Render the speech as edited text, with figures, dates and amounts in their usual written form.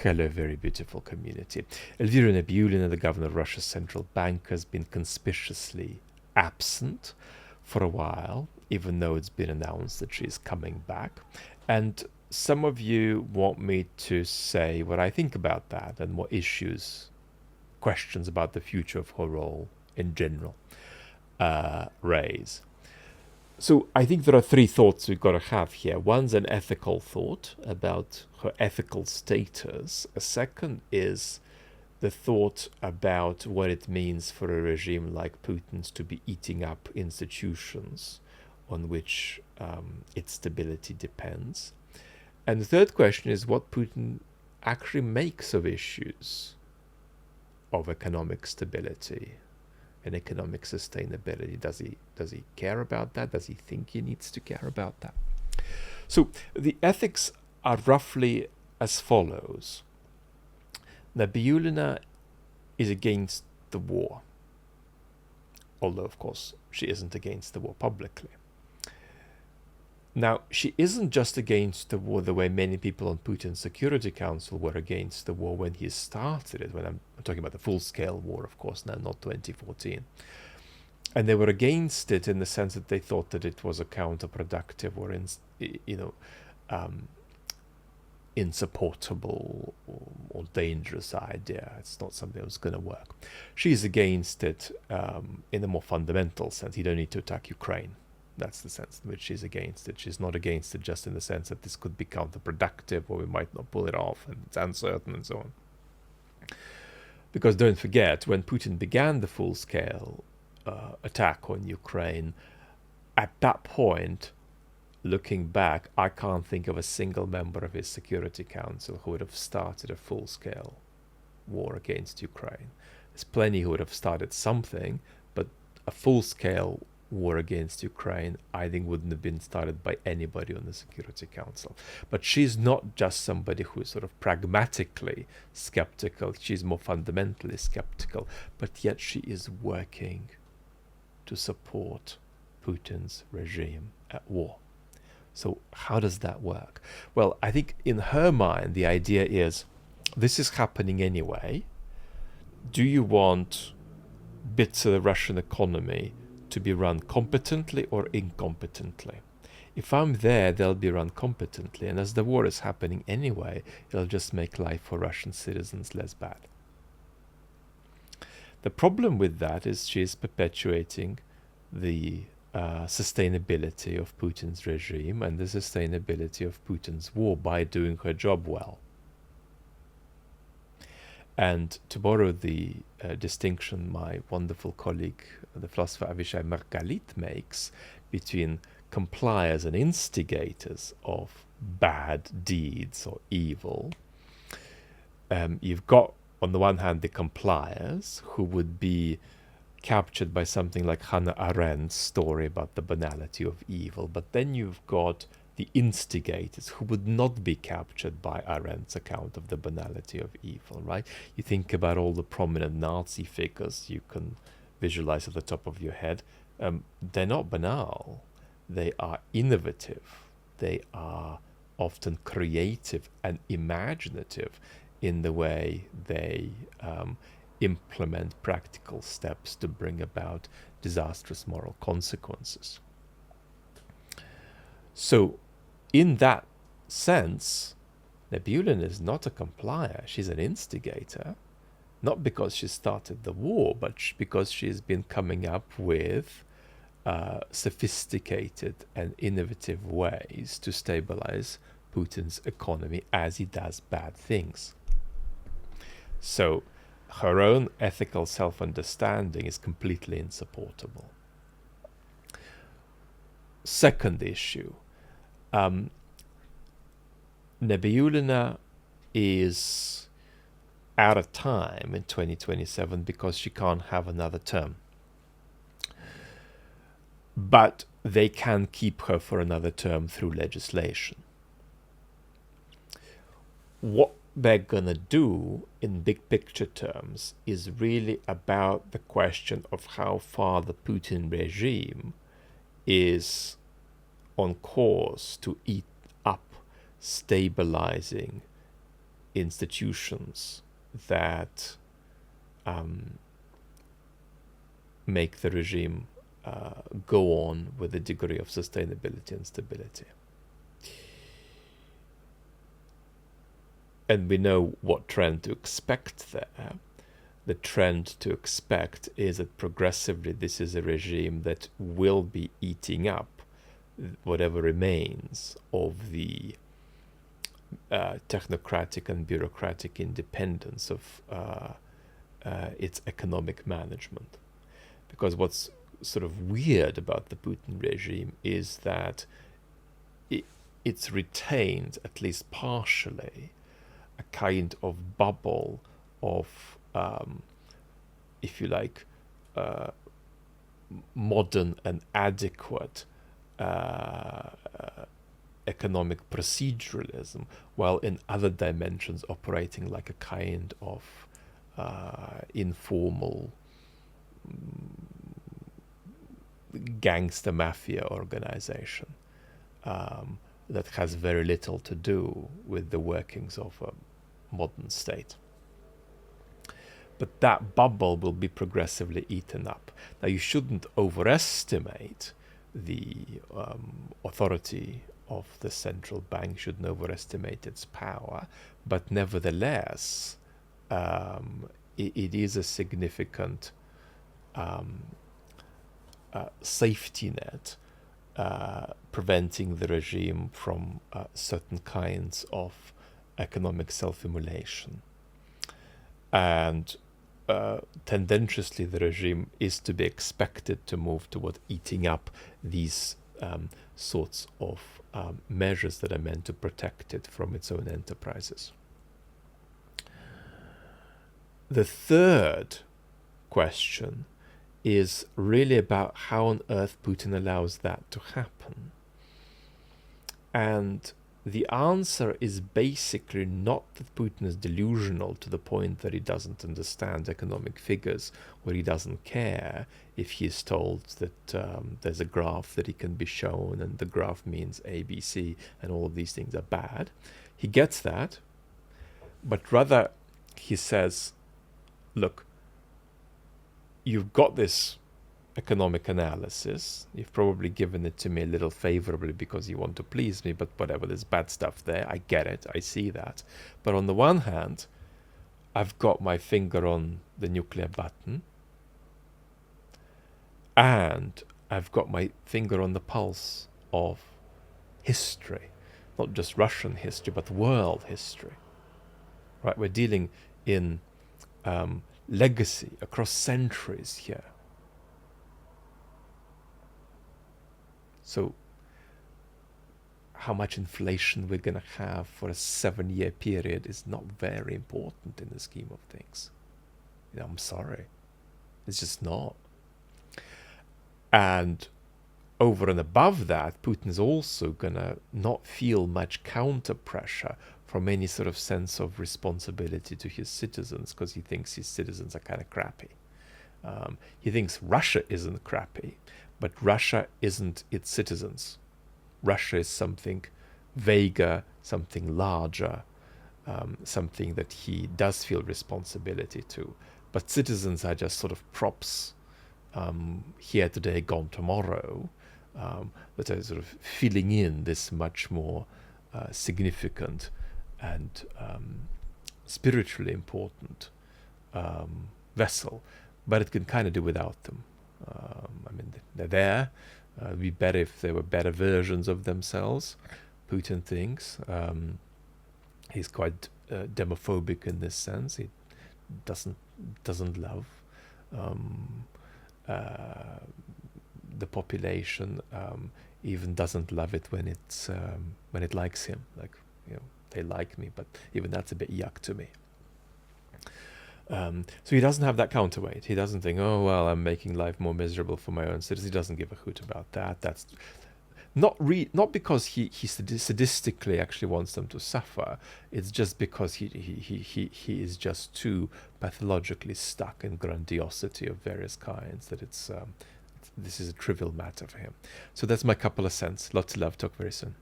Hello, very beautiful community. Elvira Nabiullina, the governor of Russia's central bank, has been conspicuously absent for a while, even though it's been announced that she's coming back. And some of you want me to say what I think about that and what questions about the future of her role in general raise. So I think there are three thoughts we've got to have here. One's an ethical thought about her ethical status. A second is the thought about what it means for a regime like Putin's to be eating up institutions on which its stability depends. And the third question is what Putin actually makes of issues of economic stability and economic sustainability. Does he care about that? Does he think he needs to care about that? So the ethics are roughly as follows. Nabiullina is against the war, although of course she isn't against the war publicly. Now, she isn't just against the war the way many people on Putin's Security Council were against the war when he started it, when I'm talking about the full-scale war, of course, now, not 2014. And they were against it in the sense that they thought that it was a counterproductive or, insupportable or dangerous idea. It's not something that was going to work. She's against it in a more fundamental sense. You don't need to attack Ukraine. That's the sense in which she's against it. She's not against it just in the sense that this could be counterproductive or we might not pull it off and it's uncertain and so on. Because don't forget, when Putin began the full-scale attack on Ukraine, at that point, looking back, I can't think of a single member of his Security Council who would have started a full-scale war against Ukraine. There's plenty who would have started something, but a full-scale war against Ukraine, I think, wouldn't have been started by anybody on the Security Council. But she's not just somebody who is sort of pragmatically skeptical, she's more fundamentally skeptical, but yet she is working to support Putin's regime at war. So how does that work? Well, I think in her mind, the idea is, this is happening anyway. Do you want bits of the Russian economy to be run competently or incompetently? If I'm there, they'll be run competently, and as the war is happening anyway, it'll just make life for Russian citizens less bad. The problem with that is she's perpetuating the sustainability of Putin's regime and the sustainability of Putin's war by doing her job well. And to borrow the distinction my wonderful colleague, the philosopher Avishai Margalit, makes between compliers and instigators of bad deeds or evil, you've got, on the one hand, the compliers, who would be captured by something like Hannah Arendt's story about the banality of evil. But then you've got the instigators, who would not be captured by Arendt's account of the banality of evil, right? You think about all the prominent Nazi figures you can visualize at the top of your head. They're not banal. They are innovative. They are often creative and imaginative in the way they implement practical steps to bring about disastrous moral consequences. So, in that sense, Nabiullina is not a complier. She's an instigator, not because she started the war, but because she's been coming up with sophisticated and innovative ways to stabilize Putin's economy as he does bad things. So her own ethical self-understanding is completely insupportable. Second issue, Nabiullina is out of time in 2027 because she can't have another term. But they can keep her for another term through legislation. What they're gonna do in big picture terms is really about the question of how far the Putin regime is on course to eat up stabilizing institutions that make the regime go on with a degree of sustainability and stability. And we know what trend to expect there. The trend to expect is that progressively this is a regime that will be eating up whatever remains of the technocratic and bureaucratic independence of its economic management. Because what's sort of weird about the Putin regime is that it's retained, at least partially, a kind of bubble of, if you like, modern and adequate economic proceduralism, while in other dimensions operating like a kind of informal gangster mafia organization that has very little to do with the workings of a modern state. But that bubble will be progressively eaten up. Now, you shouldn't overestimate the authority of the central bank, shouldn't overestimate its power, but nevertheless, it is a significant safety net preventing the regime from certain kinds of economic self-immolation. And tendentiously, the regime is to be expected to move toward eating up these sorts of measures that are meant to protect it from its own enterprises. The third question is really about how on earth Putin allows that to happen. And the answer is basically not that Putin is delusional to the point that he doesn't understand economic figures, or he doesn't care if he is told that there's a graph that he can be shown and the graph means ABC and all of these things are bad. He gets that, but rather he says, look, you've got this economic analysis. You've probably given it to me a little favorably because you want to please me, but whatever, there's bad stuff there. I get it. I see that. But on the one hand, I've got my finger on the nuclear button, and I've got my finger on the pulse of history, not just Russian history, but world history. Right? We're dealing in legacy across centuries here. So how much inflation we're going to have for a 7-year period is not very important in the scheme of things. You know, I'm sorry. It's just not. And over and above that, Putin's also going to not feel much counter pressure from any sort of sense of responsibility to his citizens, because he thinks his citizens are kind of crappy. He thinks Russia isn't crappy, but Russia isn't its citizens. Russia is something vaguer, something larger, something that he does feel responsibility to. But citizens are just sort of props, here today, gone tomorrow, that are sort of filling in this much more significant and spiritually important vessel. But it can kind of do without them. I mean, they're there. It'd be better if there were better versions of themselves, Putin thinks. He's quite demophobic in this sense. He doesn't love the population. Even doesn't love it when it likes him. Like, you know, they like me, but even that's a bit yuck to me. So he doesn't have that counterweight. He doesn't think, oh, well, I'm making life more miserable for my own citizens. He doesn't give a hoot about that. That's not because he sadistically actually wants them to suffer. It's just because he is just too pathologically stuck in grandiosity of various kinds that this is a trivial matter for him. So that's my couple of cents. Lots of love. Talk very soon.